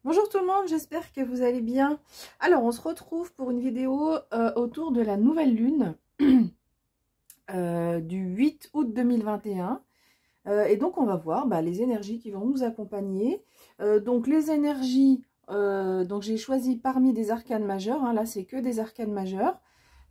Bonjour tout le monde, j'espère que vous allez bien. Alors, on se retrouve pour une vidéo autour de la nouvelle lune du 8 août 2021. Et donc, on va voir les énergies qui vont nous accompagner. Donc, les énergies, donc j'ai choisi parmi des arcanes majeures, là, c'est que des arcanes majeures.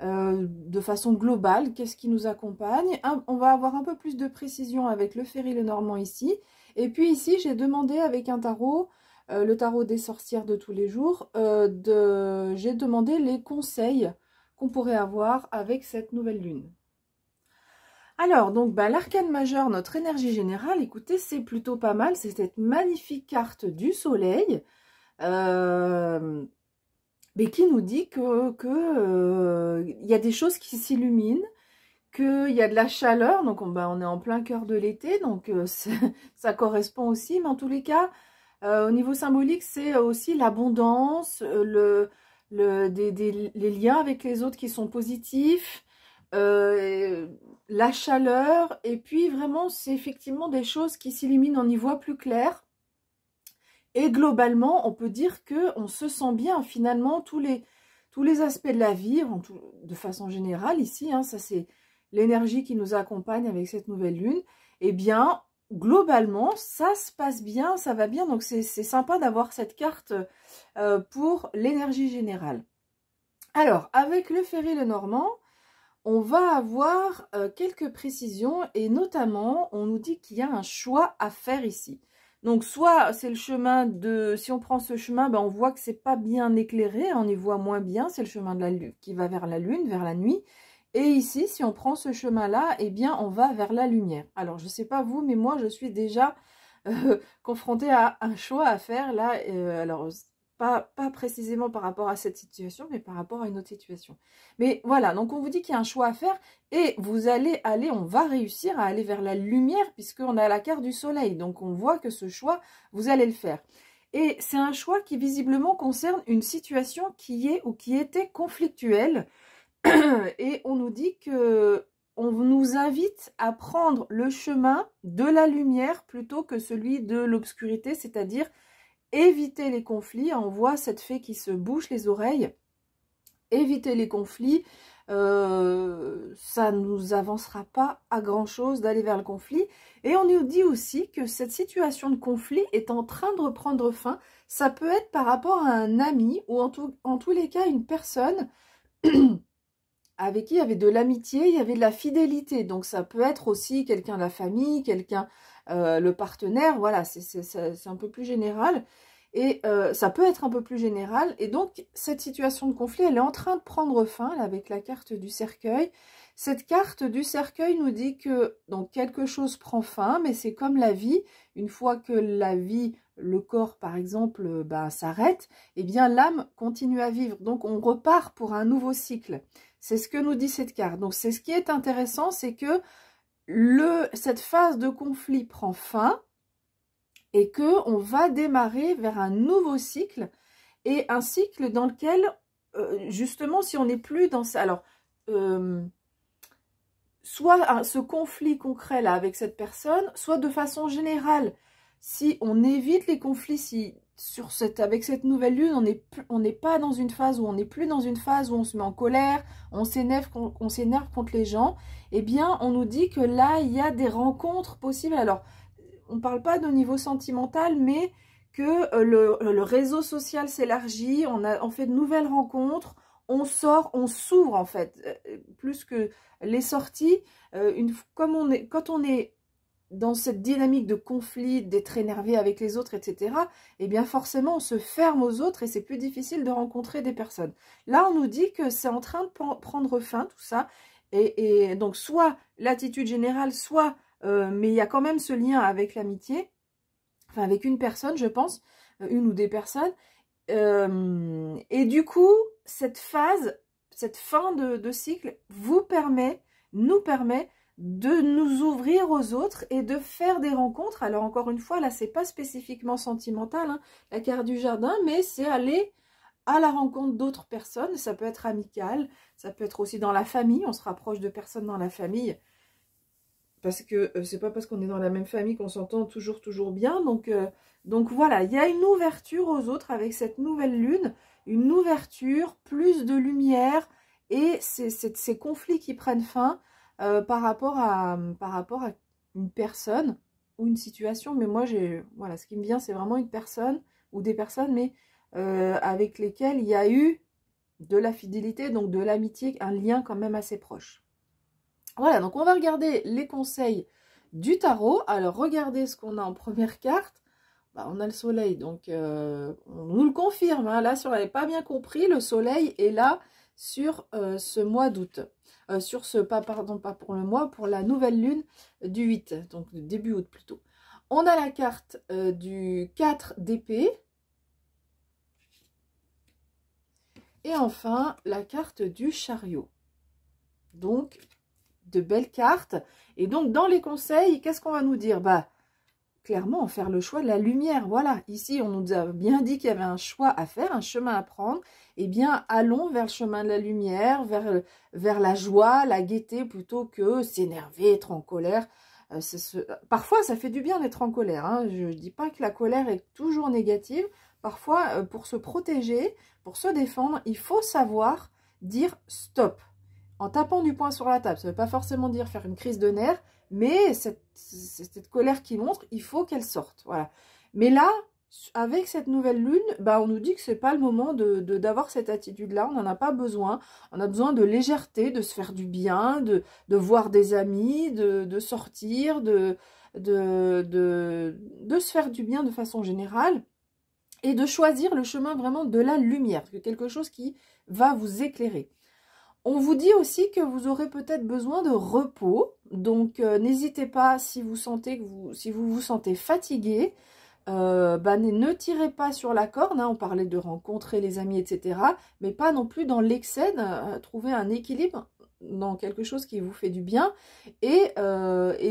De façon globale, qu'est-ce qui nous accompagne? On va avoir un peu plus de précision avec le Ferry Lenormand ici. Et puis ici, j'ai demandé avec un tarot, le tarot des sorcières de tous les jours, j'ai demandé les conseils qu'on pourrait avoir avec cette nouvelle lune. Alors, donc, l'arcane majeur, notre énergie générale, écoutez, c'est plutôt pas mal. C'est cette magnifique carte du soleil. Mais qui nous dit y a des choses qui s'illuminent, qu'il y a de la chaleur, donc on est en plein cœur de l'été, donc ça correspond aussi, mais en tous les cas, au niveau symbolique, c'est aussi l'abondance, les liens avec les autres qui sont positifs, la chaleur, et puis vraiment, c'est effectivement des choses qui s'illuminent, on y voit plus clair. Et globalement, on peut dire qu'on se sent bien, finalement, tous les aspects de la vie, de façon générale, ici, ça c'est l'énergie qui nous accompagne avec cette nouvelle lune, eh bien, globalement, ça se passe bien, ça va bien, donc c'est sympa d'avoir cette carte pour l'énergie générale. Alors, avec le Ferry Lenormand, on va avoir quelques précisions, et notamment, on nous dit qu'il y a un choix à faire ici. Donc, soit c'est le chemin de... Si on prend ce chemin, on voit que c'est pas bien éclairé, on y voit moins bien. C'est le chemin de la lune qui va vers la lune, vers la nuit. Et ici, si on prend ce chemin-là, eh bien, on va vers la lumière. Alors, je sais pas vous, mais moi, je suis déjà confrontée à un choix à faire. Là, alors, pas précisément par rapport à cette situation, mais par rapport à une autre situation. Mais voilà, donc on vous dit qu'il y a un choix à faire et vous allez aller, on va réussir à aller vers la lumière puisqu'on a la carte du soleil. Donc on voit que ce choix, vous allez le faire. Et c'est un choix qui visiblement concerne une situation qui est ou qui était conflictuelle. Et on nous dit que on nous invite à prendre le chemin de la lumière plutôt que celui de l'obscurité, c'est-à-dire éviter les conflits. On voit cette fée qui se bouche les oreilles. Éviter les conflits, ça ne nous avancera pas à grand chose d'aller vers le conflit. Et on nous dit aussi que cette situation de conflit est en train de reprendre fin. Ça peut être par rapport à un ami ou en tous les cas une personne avec qui il y avait de l'amitié, il y avait de la fidélité. Donc ça peut être aussi quelqu'un de la famille, quelqu'un, le partenaire, voilà, c'est un peu plus général. Et ça peut être un peu plus général. Et donc, cette situation de conflit, elle est en train de prendre fin, là, avec la carte du cercueil. Cette carte du cercueil nous dit que donc, quelque chose prend fin, mais c'est comme la vie. Une fois que la vie, le corps, par exemple, s'arrête, eh bien, l'âme continue à vivre. Donc, on repart pour un nouveau cycle. C'est ce que nous dit cette carte. Donc, c'est ce qui est intéressant, c'est que cette phase de conflit prend fin, et qu'on va démarrer vers un nouveau cycle, et un cycle dans lequel, justement, si on n'est plus dans ça... Alors, soit ce conflit concret là avec cette personne, soit de façon générale, si on évite les conflits, si avec cette nouvelle lune, on n'est pas dans une phase où on n'est plus dans une phase où on se met en colère, on s'énerve contre les gens, eh bien, on nous dit que là, il y a des rencontres possibles. Alors, on ne parle pas de niveau sentimental, mais que le réseau social s'élargit, on fait de nouvelles rencontres, on sort, on s'ouvre en fait, plus que les sorties. Quand on est dans cette dynamique de conflit, d'être énervé avec les autres, etc., eh bien forcément on se ferme aux autres et c'est plus difficile de rencontrer des personnes. Là on nous dit que c'est en train de prendre fin tout ça, et donc soit l'attitude générale, soit... mais il y a quand même ce lien avec l'amitié, enfin avec une personne, je pense, une ou des personnes. Et du coup, cette phase, cette fin de cycle nous permet de nous ouvrir aux autres et de faire des rencontres. Alors encore une fois, là, c'est pas spécifiquement sentimental, la carte du jardin, mais c'est aller à la rencontre d'autres personnes. Ça peut être amical, ça peut être aussi dans la famille, on se rapproche de personnes dans la famille parce que c'est pas parce qu'on est dans la même famille qu'on s'entend toujours bien. Donc voilà, il y a une ouverture aux autres avec cette nouvelle lune, une ouverture, plus de lumière et ces conflits qui prennent fin par rapport à une personne ou une situation. Mais moi, voilà, ce qui me vient, c'est vraiment une personne ou des personnes, mais avec lesquelles il y a eu de la fidélité, donc de l'amitié, un lien quand même assez proche. Voilà, donc on va regarder les conseils du tarot. Alors, regardez ce qu'on a en première carte. Bah, on a le soleil, donc on nous le confirme. Hein. Là, si on n'avait pas bien compris, le soleil est là sur ce mois d'août. Pardon, pas pour le mois, pour la nouvelle lune du 8, donc début août plutôt. On a la carte du 4 d'épée. Et enfin, la carte du chariot. Donc, de belles cartes. Et donc, dans les conseils, qu'est-ce qu'on va nous dire? Bah, clairement, faire le choix de la lumière. Voilà, ici, on nous a bien dit qu'il y avait un choix à faire, un chemin à prendre. Eh bien, allons vers le chemin de la lumière, vers la joie, la gaieté, plutôt que s'énerver, être en colère. Parfois, ça fait du bien d'être en colère. Hein. Je ne dis pas que la colère est toujours négative. Parfois, pour se protéger, pour se défendre, il faut savoir dire stop. En tapant du poing sur la table, ça ne veut pas forcément dire faire une crise de nerfs, mais cette colère qui montre, il faut qu'elle sorte. Voilà. Mais là, avec cette nouvelle lune, bah, on nous dit que ce n'est pas le moment d'avoir cette attitude-là. On n'en a pas besoin. On a besoin de légèreté, de se faire du bien, de voir des amis, de sortir, de se faire du bien de façon générale. Et de choisir le chemin vraiment de la lumière, quelque chose qui va vous éclairer. On vous dit aussi que vous aurez peut-être besoin de repos, donc n'hésitez pas si vous vous sentez fatigué, ne tirez pas sur la corde, hein, on parlait de rencontrer les amis, etc., mais pas non plus dans l'excès, trouver un équilibre dans quelque chose qui vous fait du bien, et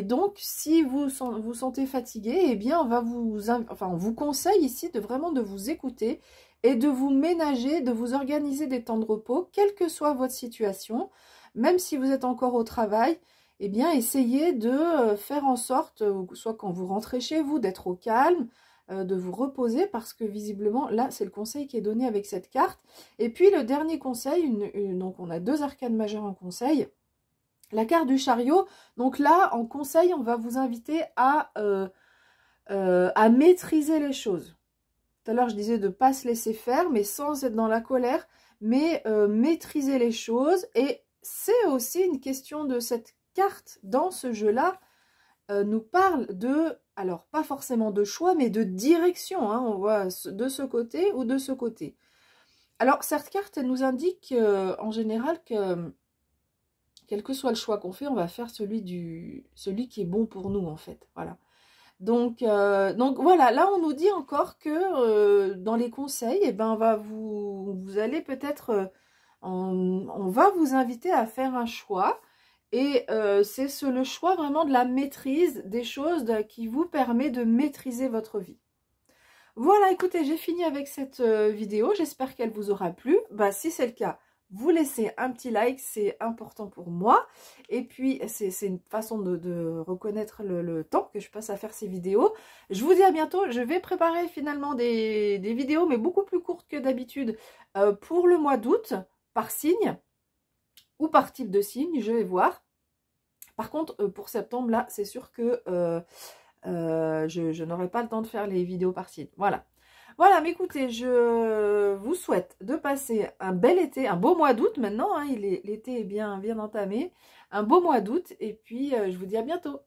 donc si vous sentez fatigué, eh bien on vous conseille ici vraiment de vous écouter et de vous ménager, de vous organiser des temps de repos, quelle que soit votre situation, même si vous êtes encore au travail, eh bien essayez de faire en sorte, soit quand vous rentrez chez vous, d'être au calme, de vous reposer, parce que visiblement, là, c'est le conseil qui est donné avec cette carte. Et puis, le dernier conseil, donc on a 2 arcanes majeures en conseil. La carte du chariot, donc là, en conseil, on va vous inviter à maîtriser les choses. Tout à l'heure, je disais de ne pas se laisser faire, mais sans être dans la colère, mais maîtriser les choses. Et c'est aussi une question de cette carte dans ce jeu-là, nous parle de, alors pas forcément de choix, mais de direction, hein, on voit de ce côté ou de ce côté. Alors cette carte, elle nous indique en général que, quel que soit le choix qu'on fait, on va faire celui qui est bon pour nous en fait, voilà. Donc voilà, là on nous dit encore que dans les conseils, eh ben, vous allez peut-être, on va vous inviter à faire un choix. Et c'est le choix vraiment de la maîtrise des choses qui vous permet de maîtriser votre vie. Voilà, écoutez, j'ai fini avec cette vidéo. J'espère qu'elle vous aura plu. Bah, si c'est le cas, vous laissez un petit like, c'est important pour moi. Et puis, c'est une façon de reconnaître le temps que je passe à faire ces vidéos. Je vous dis à bientôt. Je vais préparer finalement des vidéos, mais beaucoup plus courtes que d'habitude, pour le mois d'août, par signe. Ou par type de signe, je vais voir. Par contre, pour septembre, là, c'est sûr que je n'aurai pas le temps de faire les vidéos par signe. Voilà. Voilà, mais écoutez, je vous souhaite de passer un bel été, un beau mois d'août maintenant. Hein, l'été est bien entamé. Un beau mois d'août. Et puis, je vous dis à bientôt.